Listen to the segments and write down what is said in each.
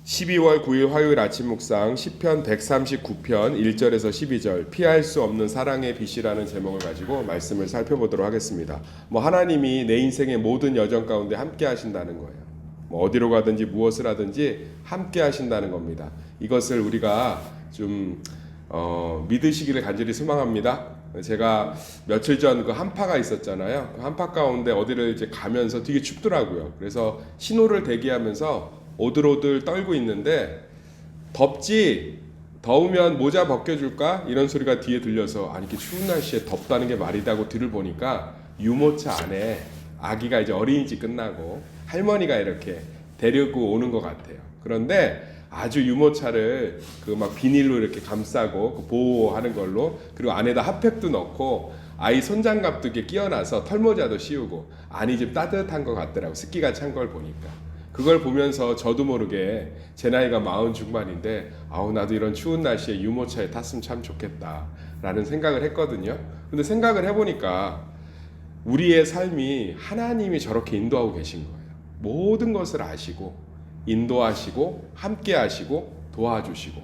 12월 9일 화요일 아침 묵상 시편 139편 1절에서 12절 피할 수 없는 사랑의 빛이라는 제목을 가지고 말씀을 살펴보도록 하겠습니다. 하나님이 내 인생의 모든 여정 가운데 함께 하신다는 거예요. 어디로 가든지 무엇을 하든지 함께 하신다는 겁니다. 이것을 우리가 좀 믿으시기를 간절히 소망합니다. 제가 며칠 전 그 한파가 있었잖아요. 그 한파 가운데 어디를 이제 가면서 되게 춥더라고요. 그래서 신호를 대기하면서 오들오들 떨고 있는데 덥지? 더우면 모자 벗겨줄까? 이런 소리가 뒤에 들려서 아니 이렇게 추운 날씨에 덥다는 게 말이다 하고 뒤를 보니까 유모차 안에 아기가 이제 어린이집 끝나고 할머니가 이렇게 데리고 오는 것 같아요. 그런데 아주 유모차를 그 막 비닐로 이렇게 감싸고 그 보호하는 걸로, 그리고 안에다 핫팩도 넣고 아이 손장갑도 이렇게 끼워놔서 털모자도 씌우고 안이 좀 따뜻한 것 같더라고, 습기가 찬 걸 보니까. 그걸 보면서 저도 모르게 제 나이가 40 중반인데 나도 이런 추운 날씨에 유모차에 탔으면 참 좋겠다 라는 생각을 했거든요. 근데 생각을 해보니까 우리의 삶이 하나님이 저렇게 인도하고 계신 거예요. 모든 것을 아시고 인도하시고 함께 하시고 도와주시고,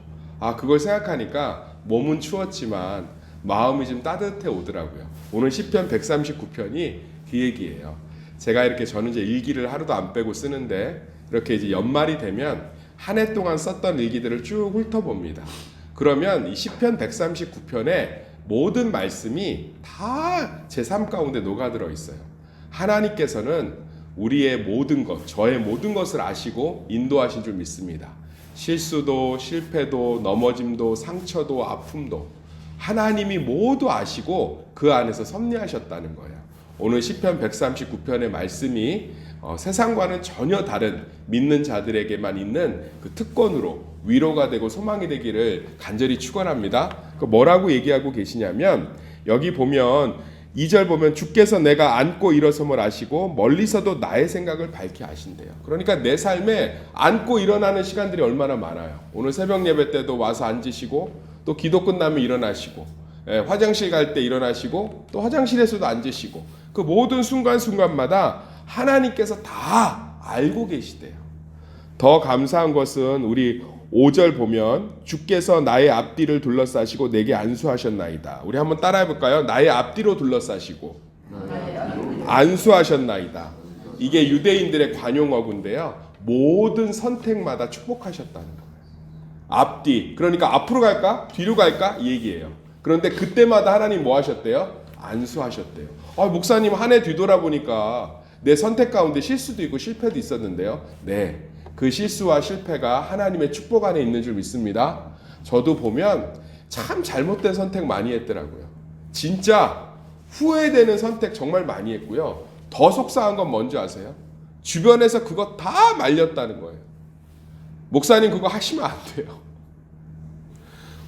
그걸 생각하니까 몸은 추웠지만 마음이 좀 따뜻해 오더라고요. 오늘 시편 139편이 그 얘기예요. 제가 이렇게 저는 이제 일기를 하루도 안 빼고 쓰는데 이렇게 이제 연말이 되면 한 해 동안 썼던 일기들을 쭉 훑어봅니다. 그러면 이 시편 139편의 모든 말씀이 다 제 삶 가운데 녹아들어 있어요. 하나님께서는 우리의 모든 것, 저의 모든 것을 아시고 인도하신 줄 믿습니다. 실수도 실패도 넘어짐도 상처도 아픔도 하나님이 모두 아시고 그 안에서 섭리하셨다는 거예요. 오늘 시편 139편의 말씀이 세상과는 전혀 다른 믿는 자들에게만 있는 그 특권으로 위로가 되고 소망이 되기를 간절히 축원합니다. 뭐라고 얘기하고 계시냐면, 여기 보면 2절 보면 주께서 내가 앉고 일어섬을 아시고 멀리서도 나의 생각을 밝히 아신대요. 그러니까 내 삶에 앉고 일어나는 시간들이 얼마나 많아요. 오늘 새벽 예배 때도 와서 앉으시고, 또 기도 끝나면 일어나시고, 화장실 갈 때 일어나시고, 또 화장실에서도 앉으시고, 그 모든 순간순간마다 하나님께서 다 알고 계시대요. 더 감사한 것은 우리 5절 보면 주께서 나의 앞뒤를 둘러싸시고 내게 안수하셨나이다. 우리 한번 따라해 볼까요? 나의 앞뒤로 둘러싸시고 안수하셨나이다. 이게 유대인들의 관용어구인데요. 모든 선택마다 축복하셨다는 거예요. 앞뒤, 그러니까 앞으로 갈까? 뒤로 갈까? 이 얘기예요. 그런데 그때마다 하나님 뭐 하셨대요? 안수하셨대요. 목사님 한 해 뒤돌아보니까 내 선택 가운데 실수도 있고 실패도 있었는데요. 네, 그 실수와 실패가 하나님의 축복 안에 있는 줄 믿습니다. 저도 보면 참 잘못된 선택 많이 했더라고요. 진짜 후회되는 선택 정말 많이 했고요. 더 속상한 건 뭔지 아세요? 주변에서 그거 다 말렸다는 거예요. 목사님 그거 하시면 안 돼요.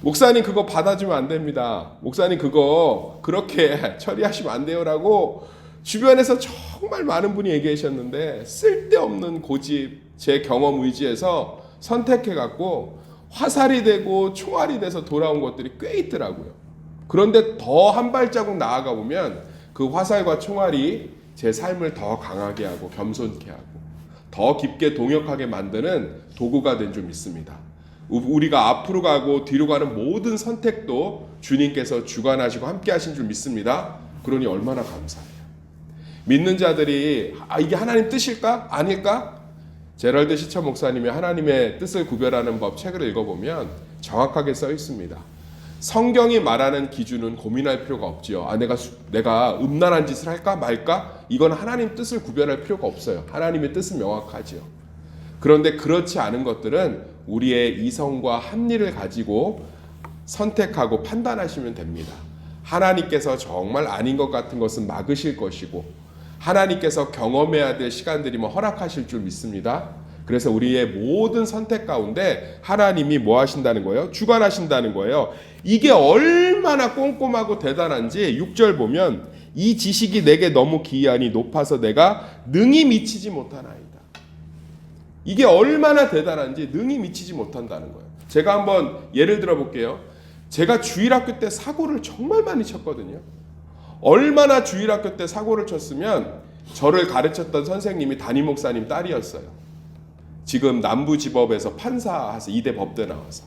목사님 그거 받아주면 안 됩니다. 목사님 그거 그렇게 처리하시면 안 돼요라고 주변에서 정말 많은 분이 얘기하셨는데, 쓸데없는 고집, 제 경험 의지에서 선택해갖고 화살이 되고 총알이 돼서 돌아온 것들이 꽤 있더라고요. 그런데 더 한 발자국 나아가 보면 그 화살과 총알이 제 삶을 더 강하게 하고 겸손케 하고 더 깊게 동역하게 만드는 도구가 된 줄 믿습니다. 우리가 앞으로 가고 뒤로 가는 모든 선택도 주님께서 주관하시고 함께 하신 줄 믿습니다. 그러니 얼마나 감사해요. 믿는 자들이 이게 하나님 뜻일까? 아닐까? 제럴드 시처 목사님의 하나님의 뜻을 구별하는 법 책을 읽어보면 정확하게 써 있습니다. 성경이 말하는 기준은 고민할 필요가 없지요. 내가 음란한 짓을 할까 말까? 이건 하나님 뜻을 구별할 필요가 없어요. 하나님의 뜻은 명확하지요. 그런데 그렇지 않은 것들은 우리의 이성과 합리를 가지고 선택하고 판단하시면 됩니다. 하나님께서 정말 아닌 것 같은 것은 막으실 것이고, 하나님께서 경험해야 될 시간들이 허락하실 줄 믿습니다. 그래서 우리의 모든 선택 가운데 하나님이 뭐 하신다는 거예요? 주관하신다는 거예요. 이게 얼마나 꼼꼼하고 대단한지 6절 보면 이 지식이 내게 너무 기이하니 높아서 내가 능히 미치지 못하나이다. 이게 얼마나 대단한지 능히 미치지 못한다는 거예요. 제가 한번 예를 들어 볼게요. 제가 주일학교 때 사고를 정말 많이 쳤거든요. 얼마나 주일학교 때 사고를 쳤으면 저를 가르쳤던 선생님이 담임 목사님 딸이었어요. 지금 남부지법에서 판사하세요. 2대 법대 나와서.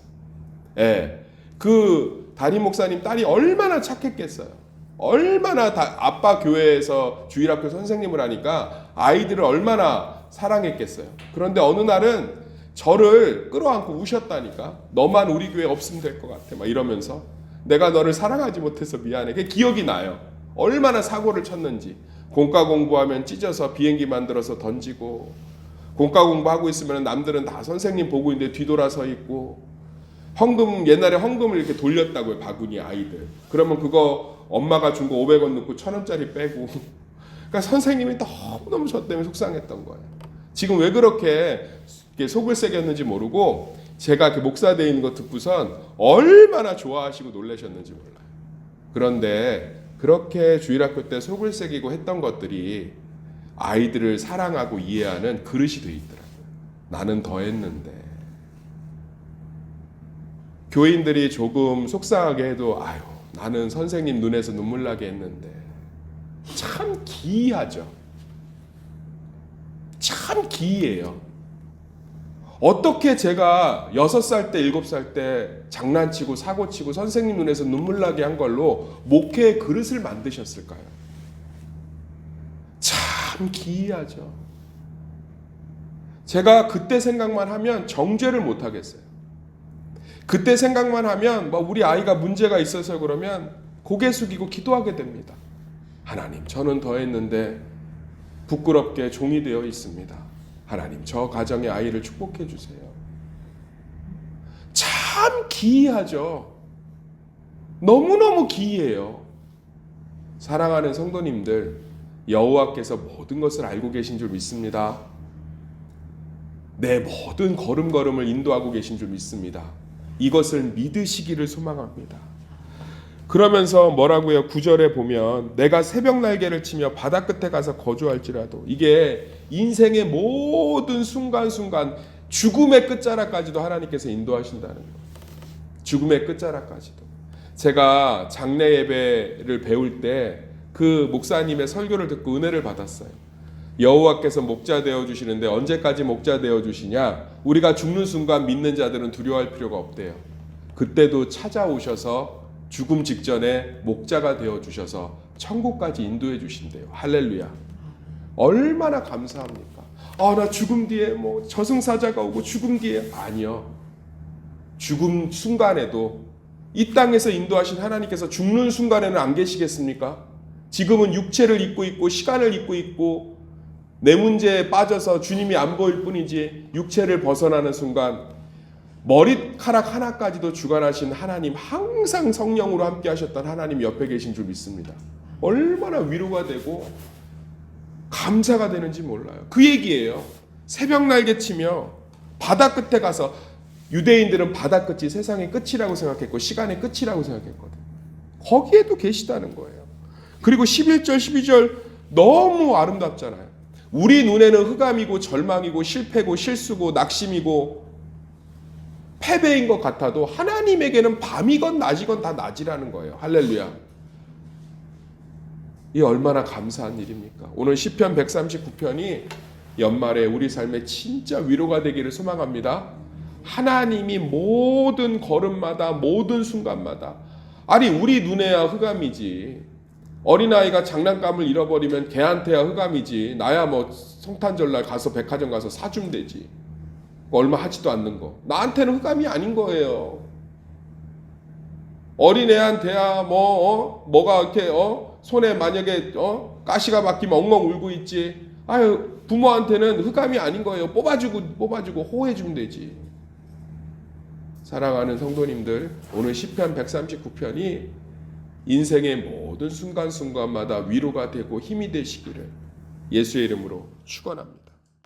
예. 그 담임 목사님 딸이 얼마나 착했겠어요. 얼마나 아빠 교회에서 주일학교 선생님을 하니까 아이들을 얼마나 사랑했겠어요. 그런데 어느 날은 저를 끌어안고 우셨다니까. 너만 우리 교회에 없으면 될 것 같아. 막 이러면서 내가 너를 사랑하지 못해서 미안해. 그게 기억이 나요. 얼마나 사고를 쳤는지. 공과 공부하면 찢어서 비행기 만들어서 던지고, 공과 공부하고 있으면 남들은 다 선생님 보고 있는데 뒤돌아서 있고, 옛날에 헌금을 이렇게 돌렸다고요. 바구니 아이들. 그러면 그거 엄마가 준 거 500원 넣고 1000원짜리 빼고. 그러니까 선생님이 너무너무 저 때문에 속상했던 거예요. 지금 왜 그렇게 속을 새겼는지 모르고 제가 그 목사 되어 있는 거 듣고선 얼마나 좋아하시고 놀라셨는지 몰라요. 그런데 그렇게 주일학교 때 속을 새기고 했던 것들이 아이들을 사랑하고 이해하는 그릇이 돼 있더라고요. 나는 더 했는데. 교인들이 조금 속상하게 해도 아유, 나는 선생님 눈에서 눈물 나게 했는데. 참 기이하죠. 참 기이해요. 어떻게 제가 6살 때 7살 때 장난치고 사고치고 선생님 눈에서 눈물 나게 한 걸로 목회의 그릇을 만드셨을까요? 참 기이하죠. 제가 그때 생각만 하면 정죄를 못 하겠어요. 그때 생각만 하면 우리 아이가 문제가 있어서 그러면 고개 숙이고 기도하게 됩니다. 하나님, 저는 더 했는데 부끄럽게 종이 되어 있습니다. 하나님, 저 가정의 아이를 축복해 주세요. 참 기이하죠. 너무너무 기이해요. 사랑하는 성도님들, 여호와께서 모든 것을 알고 계신 줄 믿습니다. 내 모든 걸음걸음을 인도하고 계신 줄 믿습니다. 이것을 믿으시기를 소망합니다. 그러면서 뭐라고요? 9절에 보면 내가 새벽 날개를 치며 바다 끝에 가서 거주할지라도, 이게 인생의 모든 순간순간 죽음의 끝자락까지도 하나님께서 인도하신다는 거예요. 죽음의 끝자락까지도. 제가 장례 예배를 배울 때 그 목사님의 설교를 듣고 은혜를 받았어요. 여호와께서 목자 되어주시는데 언제까지 목자 되어주시냐? 우리가 죽는 순간 믿는 자들은 두려워할 필요가 없대요. 그때도 찾아오셔서 죽음 직전에 목자가 되어주셔서 천국까지 인도해 주신대요. 할렐루야. 얼마나 감사합니까? 나 죽음 뒤에 저승사자가 오고 죽음 뒤에. 아니요. 죽음 순간에도 이 땅에서 인도하신 하나님께서 죽는 순간에는 안 계시겠습니까? 지금은 육체를 입고 있고 시간을 입고 있고 내 문제에 빠져서 주님이 안 보일 뿐이지, 육체를 벗어나는 순간 머리카락 하나까지도 주관하신 하나님, 항상 성령으로 함께 하셨던 하나님 옆에 계신 줄 믿습니다. 얼마나 위로가 되고 감사가 되는지 몰라요. 그 얘기예요. 새벽 날개 치며 바다 끝에 가서, 유대인들은 바다 끝이 세상의 끝이라고 생각했고 시간의 끝이라고 생각했거든. 거기에도 계시다는 거예요. 그리고 11절 12절 너무 아름답잖아요. 우리 눈에는 흑암이고 절망이고 실패고 실수고 낙심이고 패배인 것 같아도 하나님에게는 밤이건 낮이건 다 낮이라는 거예요. 할렐루야. 이 얼마나 감사한 일입니까? 오늘 시편 139편이 연말에 우리 삶에 진짜 위로가 되기를 소망합니다. 하나님이 모든 걸음마다 모든 순간마다, 아니 우리 눈에야 흑암이지, 어린아이가 장난감을 잃어버리면 걔한테야 흑암이지, 나야 성탄절날 가서 백화점 가서 사주면 되지. 얼마 하지도 않는 거. 나한테는 흑암이 아닌 거예요. 어린애한테야 뭐가 이렇게 손에 만약에 가시가 박히면 엉엉 울고 있지. 아유, 부모한테는 흑암이 아닌 거예요. 뽑아주고 호해주면 되지. 사랑하는 성도님들, 오늘 시편 139편이 인생의 모든 순간순간마다 위로가 되고 힘이 되시기를 예수의 이름으로 축원합니다.